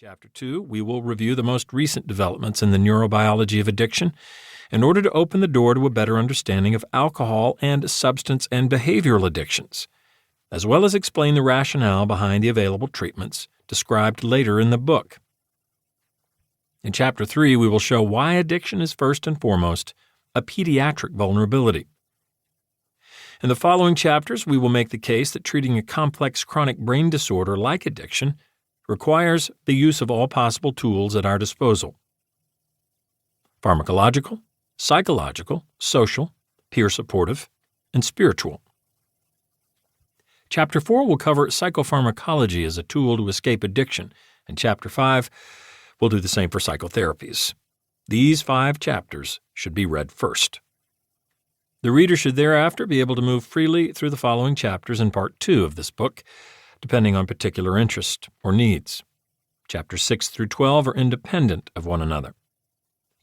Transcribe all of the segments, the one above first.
Chapter 2, we will review the most recent developments in the neurobiology of addiction in order to open the door to a better understanding of alcohol and substance and behavioral addictions, as well as explain the rationale behind the available treatments described later in the book. In Chapter 3, we will show why addiction is first and foremost a pediatric vulnerability. In the following chapters, we will make the case that treating a complex chronic brain disorder like addiction requires the use of all possible tools at our disposal: pharmacological, psychological, social, peer supportive, and spiritual. Chapter 4 will cover psychopharmacology as a tool to escape addiction, and Chapter 5 will do the same for psychotherapies. These 5 chapters should be read first. The reader should thereafter be able to move freely through the following chapters in Part 2 of this book, depending on particular interest or needs. Chapters 6 through 12 are independent of one another.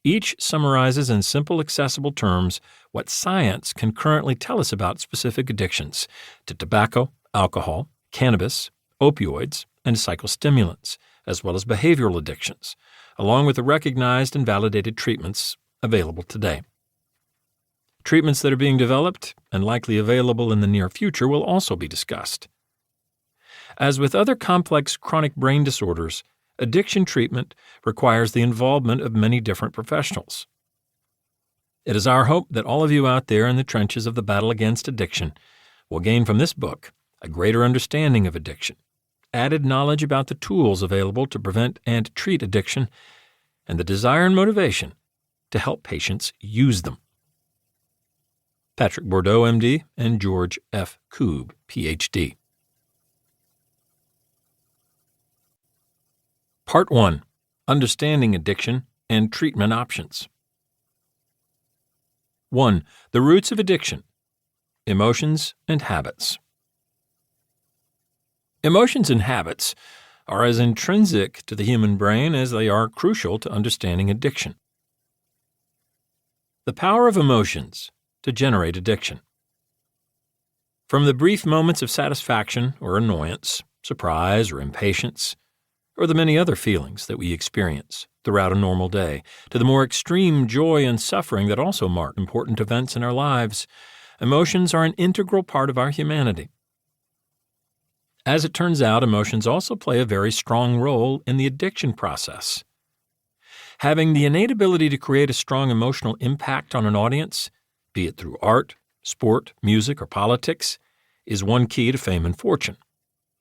Each summarizes in simple, accessible terms what science can currently tell us about specific addictions to tobacco, alcohol, cannabis, opioids, and psychostimulants, as well as behavioral addictions, along with the recognized and validated treatments available today. Treatments that are being developed and likely available in the near future will also be discussed. As with other complex chronic brain disorders, addiction treatment requires the involvement of many different professionals. It is our hope that all of you out there in the trenches of the battle against addiction will gain from this book a greater understanding of addiction, added knowledge about the tools available to prevent and treat addiction, and the desire and motivation to help patients use them. Patrick Bordeaux, MD, and George F. Koob, Ph.D. Part 1. Understanding Addiction and Treatment Options. 1. The Roots of Addiction. Emotions and Habits. Emotions and habits are as intrinsic to the human brain as they are crucial to understanding addiction. The power of emotions to generate addiction. From the brief moments of satisfaction or annoyance, surprise or impatience, or the many other feelings that we experience throughout a normal day, to the more extreme joy and suffering that also mark important events in our lives, emotions are an integral part of our humanity. As it turns out, emotions also play a very strong role in the addiction process. Having the innate ability to create a strong emotional impact on an audience, be it through art, sport, music, or politics, is one key to fame and fortune.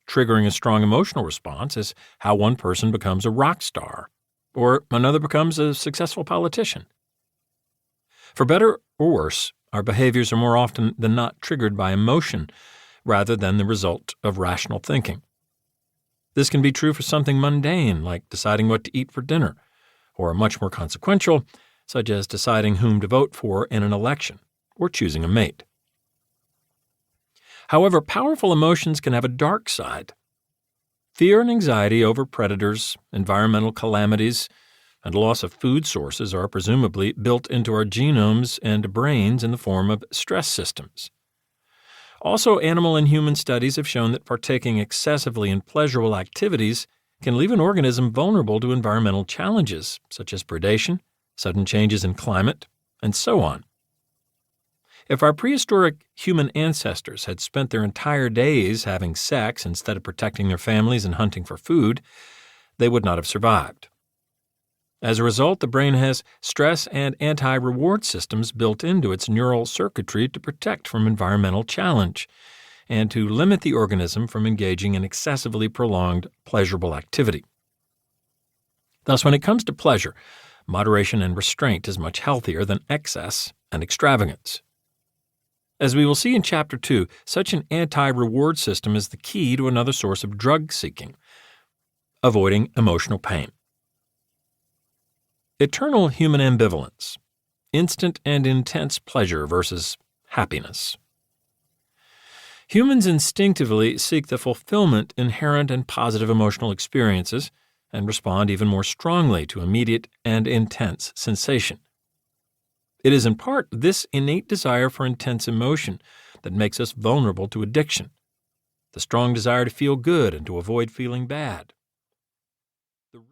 Triggering a strong emotional response is how one person becomes a rock star, or another becomes a successful politician. For better or worse, our behaviors are more often than not triggered by emotion rather than the result of rational thinking. This can be true for something mundane, like deciding what to eat for dinner, or much more consequential, such as deciding whom to vote for in an election, or choosing a mate. However, powerful emotions can have a dark side. Fear and anxiety over predators, environmental calamities, and loss of food sources are presumably built into our genomes and brains in the form of stress systems. Also, animal and human studies have shown that partaking excessively in pleasurable activities can leave an organism vulnerable to environmental challenges, such as predation, sudden changes in climate, and so on. If our prehistoric human ancestors had spent their entire days having sex instead of protecting their families and hunting for food, they would not have survived. As a result, the brain has stress and anti-reward systems built into its neural circuitry to protect from environmental challenge and to limit the organism from engaging in excessively prolonged pleasurable activity. Thus, when it comes to pleasure, moderation and restraint is much healthier than excess and extravagance. As we will see in Chapter 2, such an anti-reward system is the key to another source of drug seeking: avoiding emotional pain. Eternal human ambivalence, instant and intense pleasure versus happiness. Humans instinctively seek the fulfillment inherent in positive emotional experiences and respond even more strongly to immediate and intense sensation. It is in part this innate desire for intense emotion that makes us vulnerable to addiction, the strong desire to feel good and to avoid feeling bad.